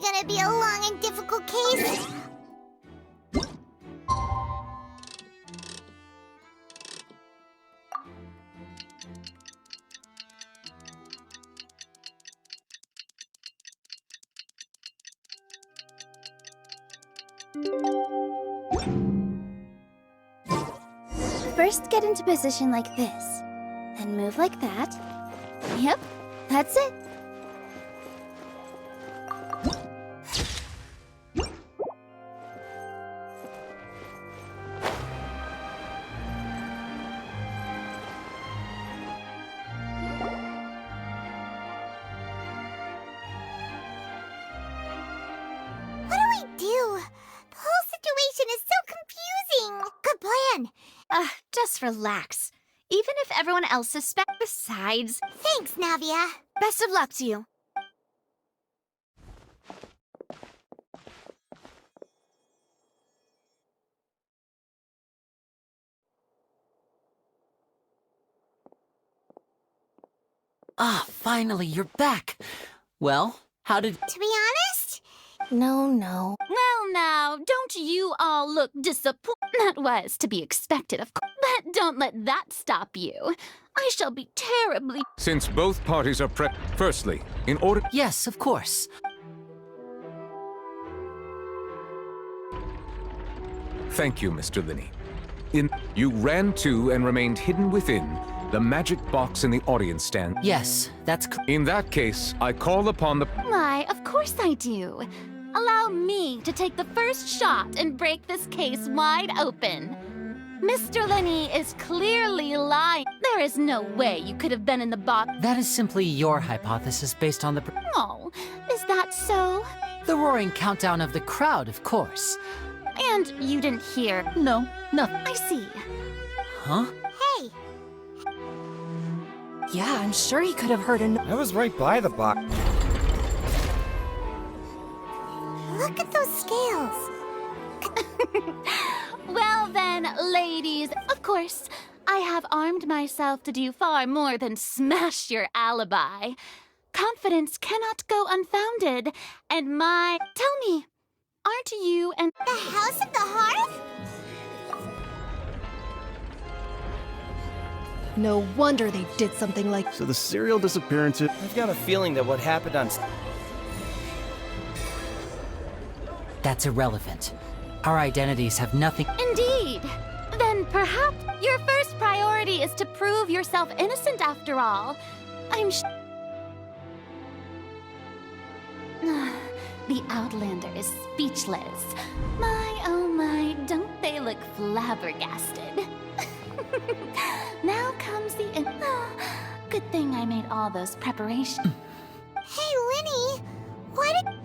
gonna be a long and difficult case. First, get into position like this. Then move like that. Yep, that's it. What do we do? The whole situation is so confusing. Good plan. Just relax. Even if everyone else suspects. Besides, Thanks, Navia. best of luck to you. Ah, finally, you're back. Well, how did... To be honest? No. Well, now, don't you all look disappointed? That was to be expected, of course. But don't let that stop you. I shall be terribly... Since both parties are Firstly, in order... Yes, of course. Thank you, Mr. Lyney. You ran to and remained hidden within the magic box in the audience stand. Yes, that's... In that case, I call upon the... Why, of course I do. Allow me to take the first shot and break this case wide open. Mr. Lyney is clearly lying. There is no way you could have been in the box. That is simply your hypothesis based on the... Oh, is that so? The roaring countdown of the crowd, of course. And you didn't hear? No, nothing. I see. Huh? Hey, Yeah, I'm sure he could have heard an... I was right by the box. look at those scales. Well then, ladies, of course, I have armed myself to do far more than smash your alibi. Confidence cannot go unfounded, and my... Tell me, aren't you and... The House of the Hearth? No wonder they did something like... So the serial disappearances... I've got a feeling that what happened on... That's irrelevant. Our identities have nothing... Indeed. Then perhaps your first priority is to prove yourself innocent after all. I'm The Outlander is speechless. My, oh my, don't they look flabbergasted? Now comes the... Good thing I made all those preparations. Hey, Lyney, why did...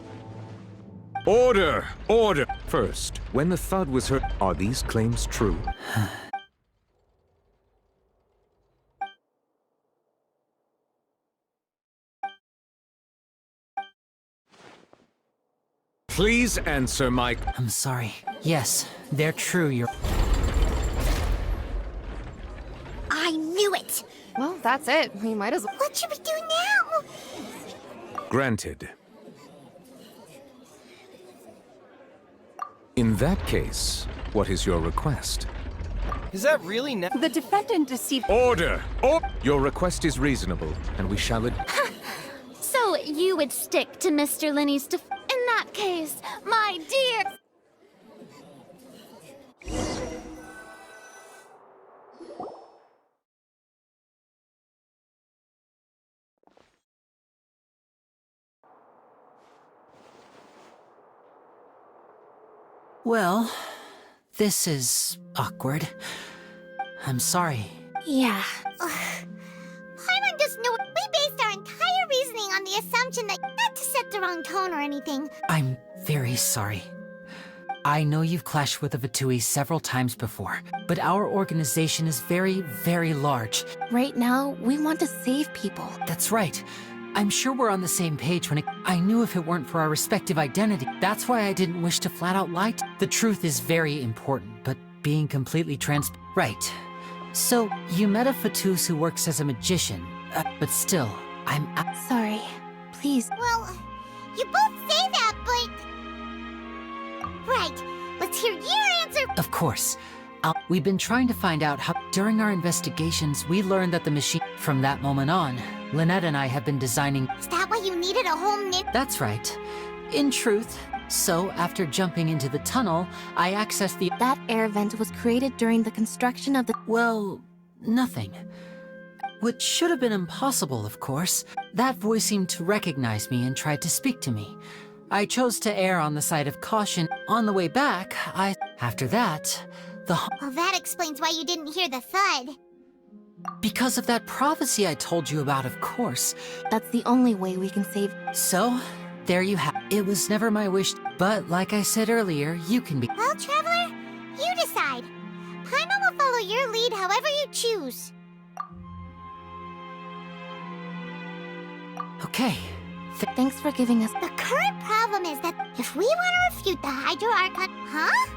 Order! Order! First, when the thud was heard, are these claims true? Please answer my... I'm sorry. Yes, they're true. You're... I knew it. Well, that's it. We might as well... What should we do now? Granted. In that case, what is your request? Is that really... The defendant deceived... Order! Your request is reasonable, and we shall... So you would stick to Mr. Lyney's In that case, my dear... Well, this is awkward. I'm sorry. Yeah. Paimon doesn't know. We based our entire reasoning on the assumption that not to set the wrong tone or anything. I'm very sorry. I know you've clashed with the Vatui several times before, but our organization is very, very large. Right now, we want to save people. That's right. I'm sure we're on the same page when I knew if it weren't for our respective identity. That's why I didn't wish to flat out lie. The truth is very important, but being completely Right. So, you met a Fatus who works as a magician, but still, I'm... Sorry. Please. Well, You both say that, but... Right, let's hear your answer. Of course. We've been trying to find out how... During our investigations, we learned that the machine... From that moment on, Lynette and I have been designing... Is that why you needed a home knit? That's right. In truth. So, after jumping into the tunnel, I accessed the... That air vent was created during the construction of the... Well, nothing. Which should have been impossible, of course. That voice seemed to recognize me and tried to speak to me. I chose to err on the side of caution. On the way back, After that, Well, that explains why you didn't hear the thud. Because of that prophecy I told you about, of course. That's the only way we can save... So, there you have it. It was never my wish, but like I said earlier, you can be... Well, Traveler, you decide. Paimon will follow your lead however you choose. Okay. Thanks for giving us... The current problem is that if we want to refute the Hydro Archon... Huh?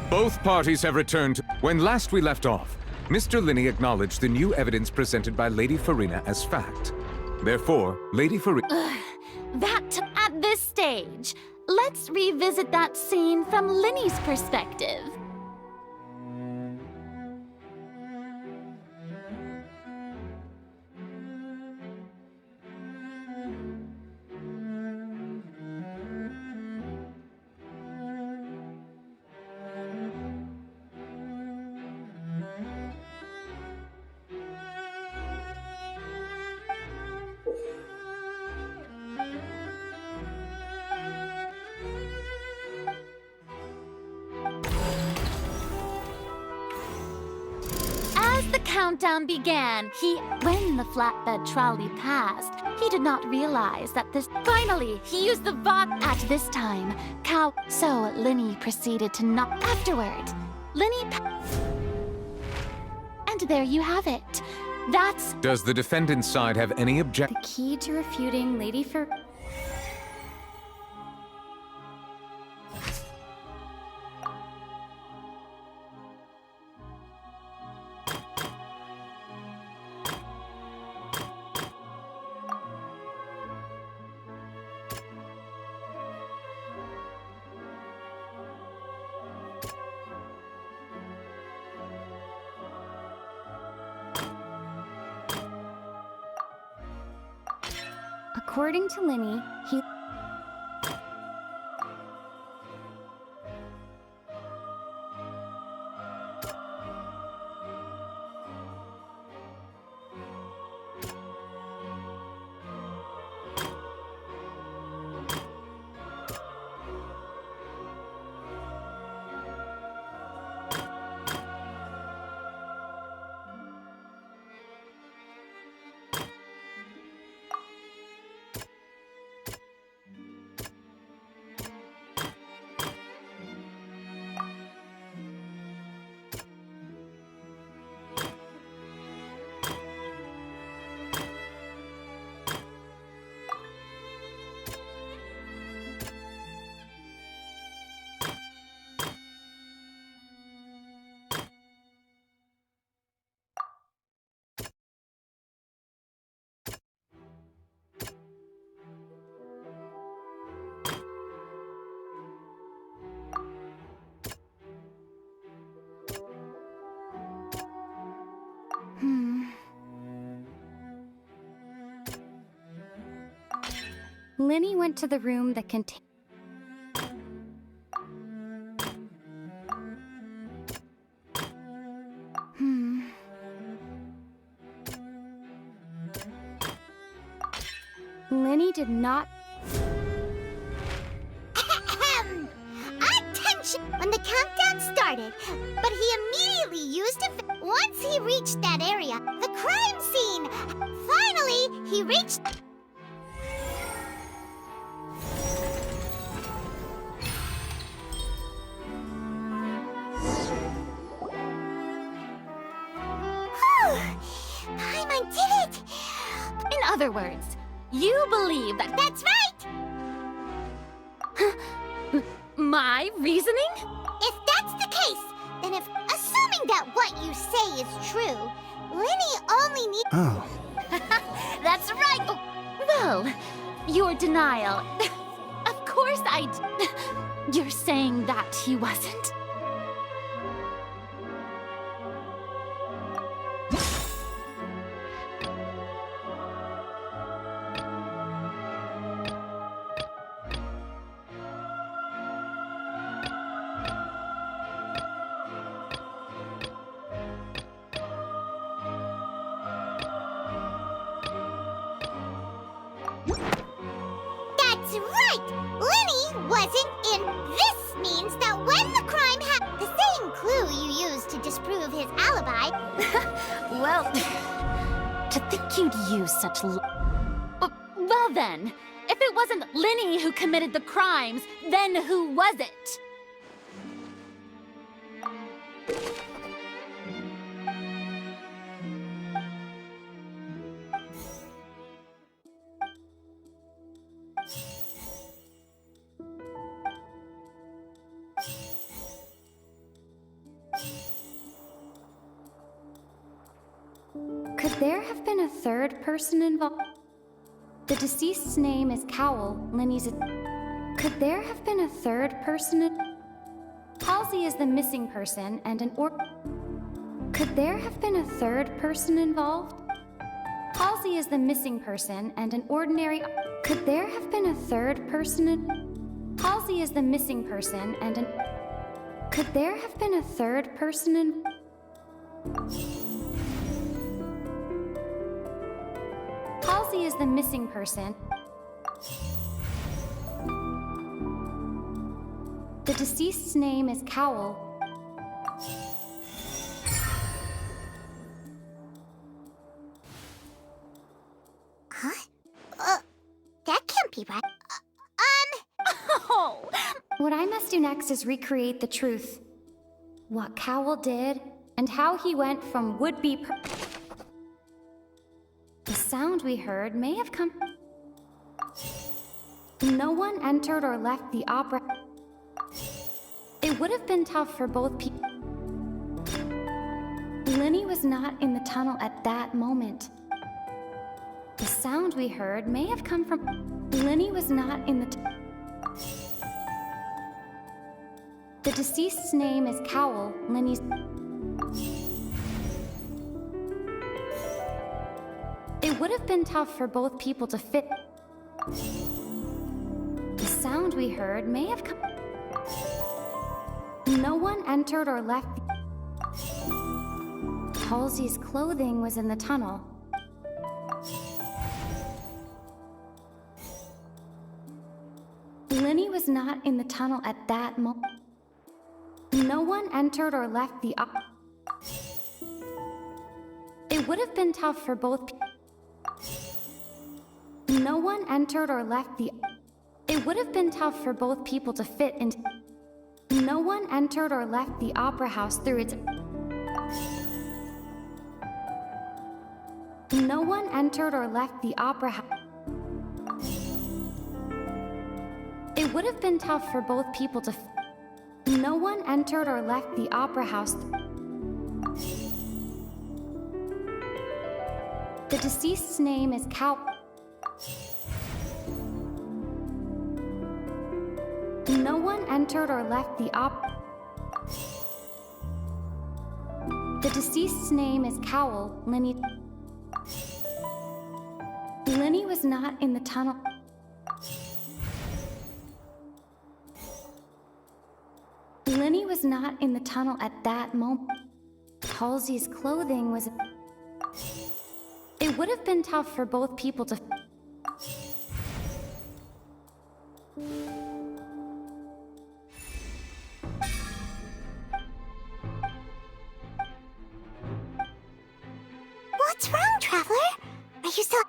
Both parties have returned. When last we left off, Mr. Lyney acknowledged the new evidence presented by Lady Furina as fact. Therefore, Lady Furina... At this stage, let's revisit that scene from Lyney's perspective. Countdown began. When the flatbed trolley passed, he did not realize that this... Finally, he used the bot at this time. So Lyney proceeded to knock afterward. And there you have it. That's... Does the defendant's side have any objection? The key to refuting Lady Fur... According to Lyney, he... Lyney went to the room that contained... Lyney did not... Attention! When the countdown started, but he immediately used it... Once he reached that area, the crime scene! Finally, he reached... other words, you believe that That's right! my reasoning? If that's the case, then assuming that what you say is true, Lyney only needs... Oh. That's right. Oh, well, your denial. Of course You're saying that he wasn't? That's right! Lyney wasn't in... This means that when the crime happened... The same clue you used to disprove his alibi... Well, to think you'd use such well then, if it wasn't Lyney who committed the crimes, then who was it? Could there have been a third person involved? The deceased's name is Cowell, Lyney's... Could there have been a third person Halsey is the missing person and Could there have been a third person involved? Halsey is the missing person and an ordinary... Could there have been a third person Halsey is the missing person and an... Could there have been a third person Halsey is the missing person. The deceased's name is Cowell. Huh? That can't be right. Oh, What I must do next is recreate the truth. What Cowell did, and how he went from would-be... The sound we heard may have come... No one entered or left the opera... It would have been tough for both people. Lyney was not in the tunnel at that moment. The sound we heard may have come from... Lyney was not in the... The deceased's name is Cowell, Lyney's... It would have been tough for both people to fit... The sound we heard may have come... No one entered or left... Halsey's clothing was in the tunnel. Lyney was not in the tunnel at that moment. No one entered or left the It would have been tough for both No one entered or left the It would have been tough for both people to fit into No one entered or left the opera house through its No one entered or left the opera house. It would have been tough for both people to No one entered or left the opera house. The deceased's name is Cow. No one entered or left the The deceased's name is Cowell, Lyney. Lyney was not in the tunnel. Lyney was not in the tunnel at that moment. Halsey's clothing was... It would have been tough for both people to... What's wrong, Traveler? Are you still...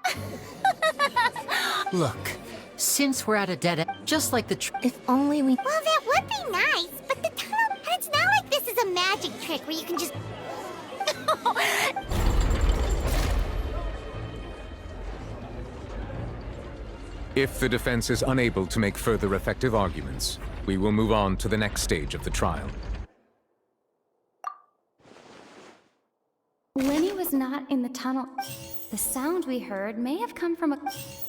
Look, since we're at a dead end, just like the If only we... Well, that would be nice, but the tunnel... And it's not like this is a magic trick where you can just... If the defense is unable to make further effective arguments, we will move on to the next stage of the trial. Lyney was not in the tunnel. The sound we heard may have come from a...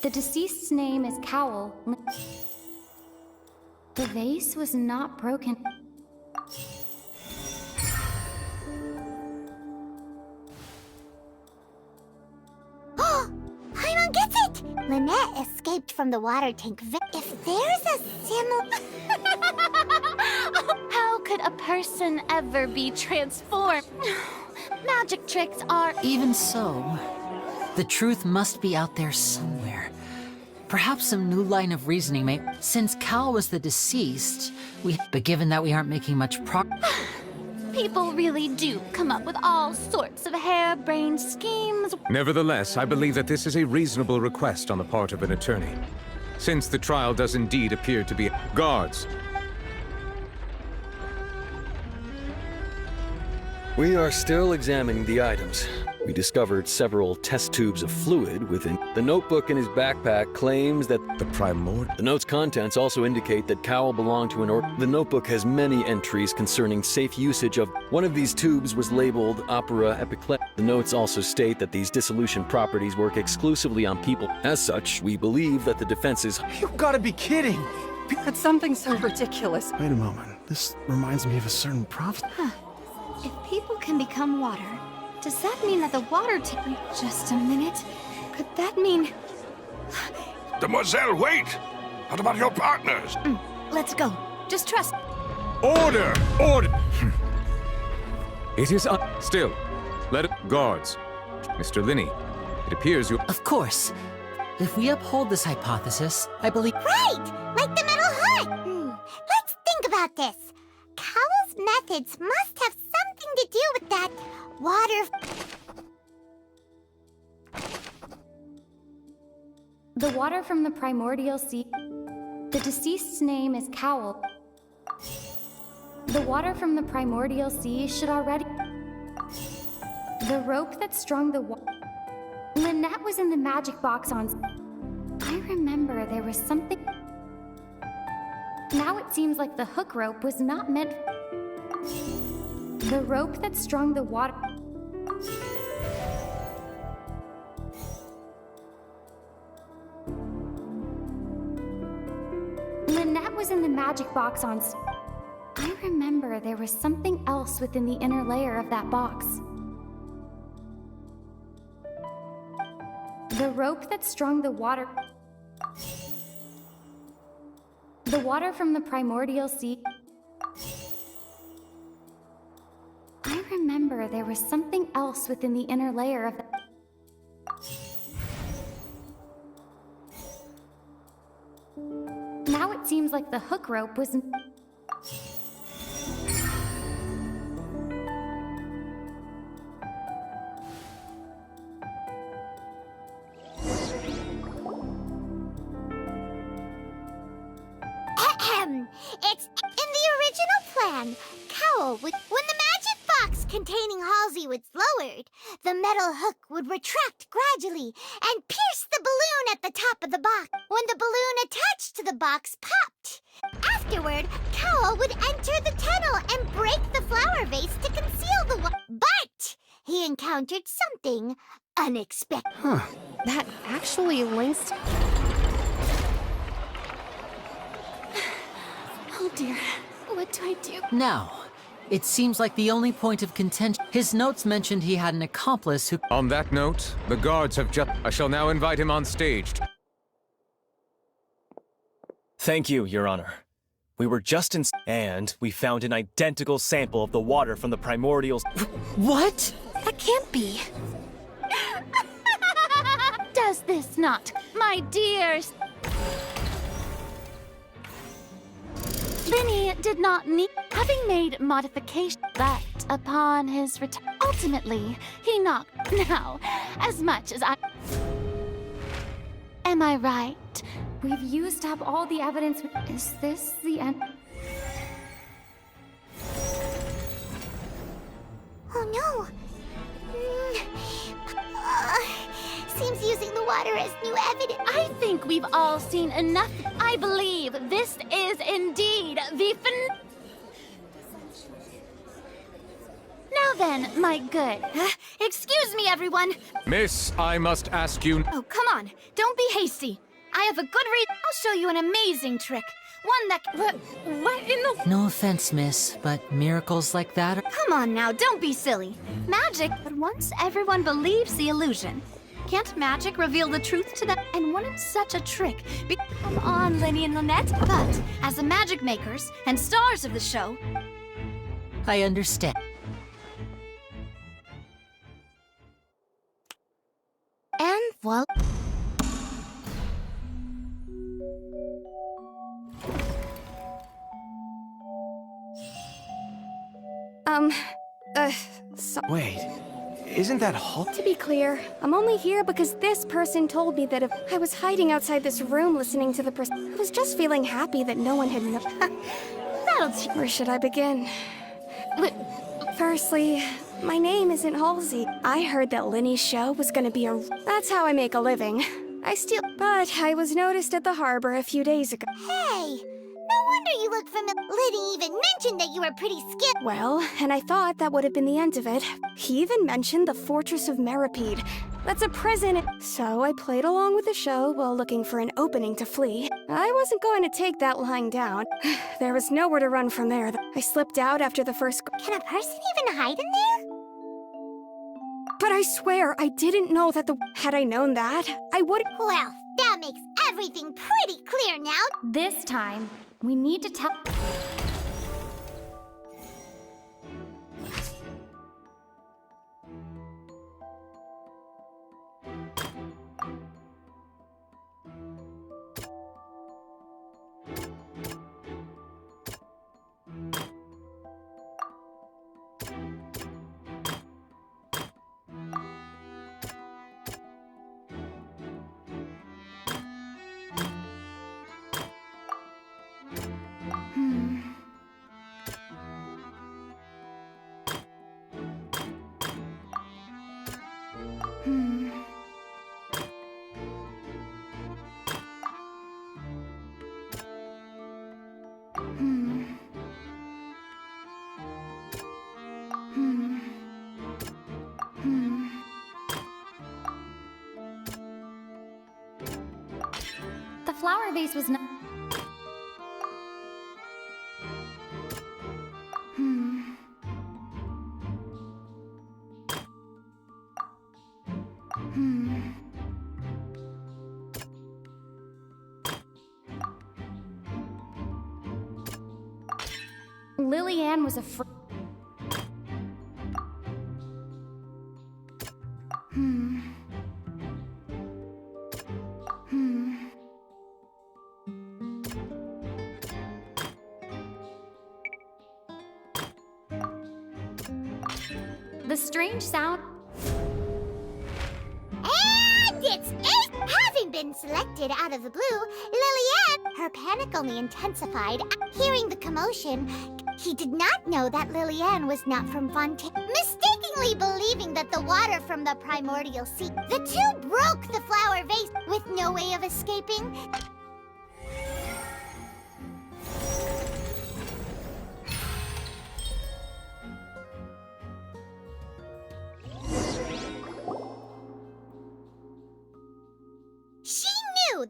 The deceased's name is Cowl. The vase was not broken. Paimon gets it! Lynette escaped from the water tank. If there's a similar... How could a person ever be transformed? Magic tricks are... Even so, the truth must be out there somewhere. Perhaps some new line of reasoning may... Since Cal was the deceased, But given that we aren't making much progress... People really do come up with all sorts of harebrained schemes. Nevertheless, I believe that this is a reasonable request on the part of an attorney. Since the trial does indeed appear to be... Guards! We are still examining the items. We discovered several test tubes of fluid within. The notebook in his backpack claims that The primordial... the note's contents also indicate that Cowell belonged to an The notebook has many entries concerning safe usage of... One of these tubes was labeled Opera Epiclet. The notes also state that these dissolution properties work exclusively on people. As such, we believe that the defense is... You gotta be kidding! That's something so ridiculous. Wait a moment. This reminds me of a certain prophet. If people can become water, does that mean that the water tank... Just a minute. Could that mean... Demoiselle, wait! What about your partners? Let's go. Just trust. Order! Order! It is still. Let it... Guards. Mr. Lyney, it appears you... Of course. If we uphold this hypothesis, I believe... Right! Like the metal hut! Let's think about this. Cowell's methods must have something to do with that water... The water from the primordial sea... The deceased's name is Cowell. The water from the primordial sea should already... The rope that strung the Lynette was in the magic box on... I remember there was something... Now it seems like the hook rope was not meant... The rope that strung the water... Lynette was in the magic box on... I remember there was something else within the inner layer of that box. The rope that strung the water... The water from the primordial sea... I remember there was something else within the inner layer of the... Now it seems like the hook rope was... It's in the original plan. Cowell would... When the magic box containing Halsey was lowered, the metal hook would retract gradually and pierce the balloon at the top of the box. When the balloon attached to the box popped. Afterward, Cowell would enter the tunnel and break the flower vase to conceal the But he encountered something unexpected. That actually links... Oh dear, what do I do? Now, it seems like the only point of contention... His notes mentioned he had an accomplice who... On that note, the guards have just... I shall now invite him on stage. Thank you, Your Honor. We were just in... And we found an identical sample of the water from the primordials... What? That can't be. Does this not, my dears? Lyney did not need, having made modifications, but upon his return, ultimately, he knocked. Now, as much as I... Am I right? We've used up all the evidence. Is this the end? Oh no! Seems using the water as new evidence. I think we've all seen enough. I believe this is indeed the Now then, my good. Excuse me, everyone. Miss, I must ask you. Oh, come on. Don't be hasty. I have a good reason. I'll show you an amazing trick. One that... What in the... No offense, miss, but miracles like that are... Come on now, don't be silly. Magic, but once everyone believes the illusion, can't magic reveal the truth to them? And wouldn't such a trick be... Come on, Lyney and Lynette. But, as the magic makers and stars of the show... I understand. And voila. So Wait, isn't that Hall? to be clear, I'm only here because this person told me that if I was hiding outside this room listening to the I was just feeling happy that no one had Where should I begin? Firstly, my name isn't Halsey. I heard that Lyney's show was gonna be That's how I make a living. But I was noticed at the harbor a few days ago. Hey, no wonder you look familiar. Lyney even mentioned that you were pretty skilled. Well, and I thought that would have been the end of it. He even mentioned the Fortress of Meripede. That's a prison. So I played along with the show while looking for an opening to flee. I wasn't going to take that lying down. There was nowhere to run from there. I slipped out after the first... Can a person even hide in there? But I swear, I didn't know that Had I known that, I would... Well, that makes everything pretty clear now. This time, we need to tell. The flower vase was not. Lillian was a The strange sound. And it's it! Having been selected out of the blue, Lillian, her panic only intensified. Hearing the commotion, he did not know that Lillian was not from Fontaine, mistakenly believing that the water from the primordial sea. The two broke the flower vase with no way of escaping.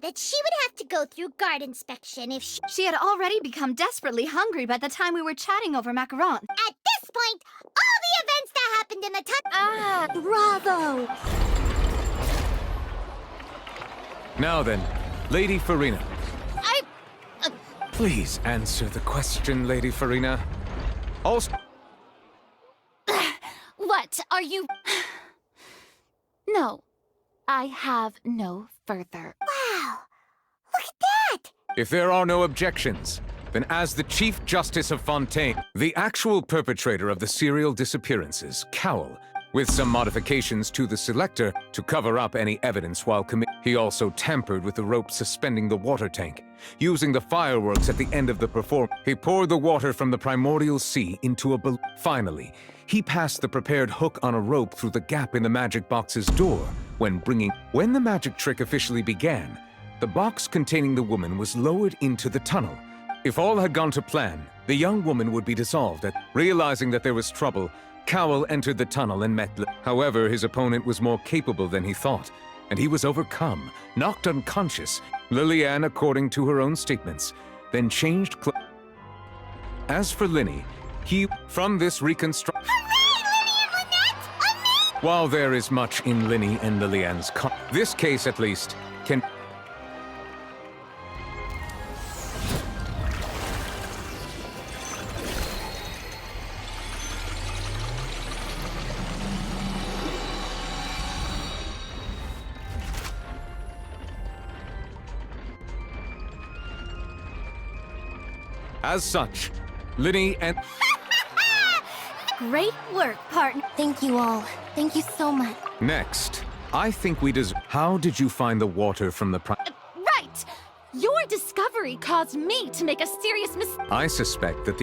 That she would have to go through guard inspection if She had already become desperately hungry by the time we were chatting over macaron. At this point, all the events that happened in the time... Bravo! Now then, Lady Furina. Please answer the question, Lady Furina. Also... What are you... No, I have no further... Wow! Look at that! If there are no objections, then as the Chief Justice of Fontaine, the actual perpetrator of the serial disappearances, Cowell, with some modifications to the selector to cover up any evidence while he also tampered with the rope suspending the water tank. Using the fireworks at the end of the performance, he poured the water from the primordial sea into a balloon. Finally, he passed the prepared hook on a rope through the gap in the magic box's door. When the magic trick officially began, the box containing the woman was lowered into the tunnel. If all had gone to plan, the young woman would be dissolved. Realizing that there was trouble, Cowell entered the tunnel and met However, his opponent was more capable than he thought, and he was overcome, knocked unconscious. Lillian, according to her own statements, then changed As for Lyney, from this reconstruction. While there is much in Lyney and Lillian's this case at least can As such, Lyney and Great work, partner. Thank you all. Thank you so much. Next, I think we How did you find the water from the Right! Your discovery caused me to make a serious mistake. I suspect that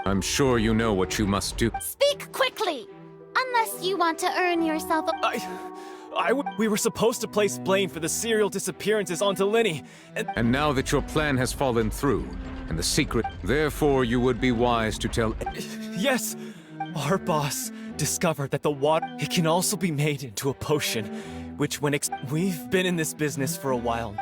I'm sure you know what you must do. Speak quickly! Unless you want to earn yourself a... We were supposed to place blame for the serial disappearances onto Lyney, and now that your plan has fallen through, and the secret, therefore you would be wise to tell... Yes! Our boss discovered that the water, it can also be made into a potion, which when we've been in this business for a while.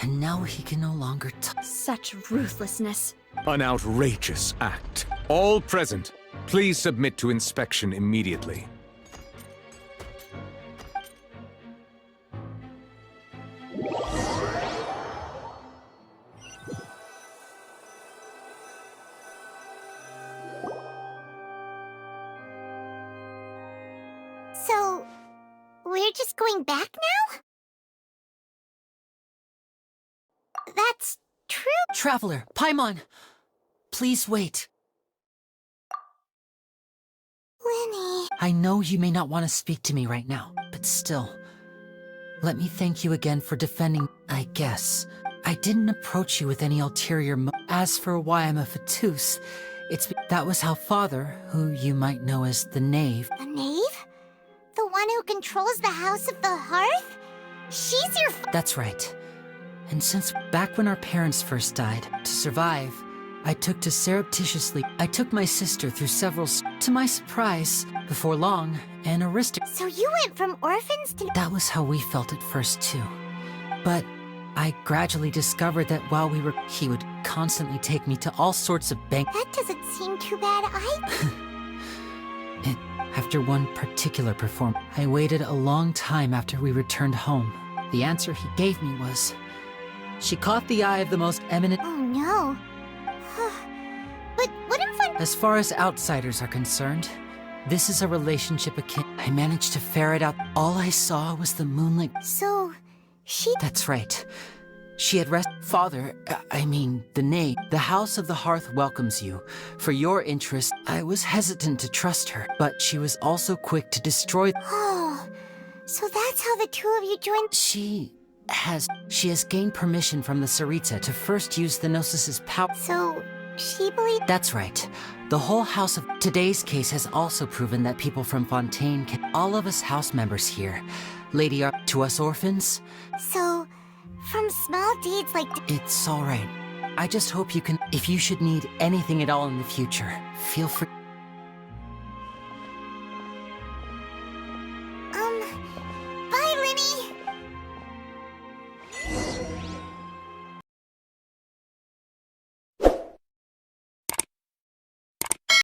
And now he can no longer Such ruthlessness. An outrageous act. All present, please submit to inspection immediately. So, we're just going back now? That's true? Traveler, Paimon! Please wait. Lyney... I know you may not want to speak to me right now, but still. Let me thank you again for defending, I guess. I didn't approach you with any ulterior As for why I'm a Fatus, that was how Father, who you might know as the Knave... The Knave? The one who controls the House of the Hearth? She's your That's right. And since back when our parents first died, to survive, I took my sister through several to my surprise, before long, an aristocrat. So you went from orphans to... That was how we felt at first too. But I gradually discovered that while he would constantly take me to all sorts of That doesn't seem too bad either. After one particular performance, I waited a long time after we returned home. The answer he gave me was, she caught the eye of the most eminent... Oh no. But wouldn't As far as outsiders are concerned, this is a relationship akin... I managed to ferret out... All I saw was the moonlit... So, she... That's right. She had Father, the Knave. The House of the Hearth welcomes you. For your interest, I was hesitant to trust her, but she was also quick to destroy... Oh, so that's how the two of you joined... She has gained permission from the Tsaritsa to first use the Gnosis's power... So, she believed... That's right. The whole house of... Today's case has also proven that people from Fontaine can... All of us house members here. Lady, to us orphans... So... From small deeds like... It's all right. I just hope you can... If you should need anything at all in the future, feel free...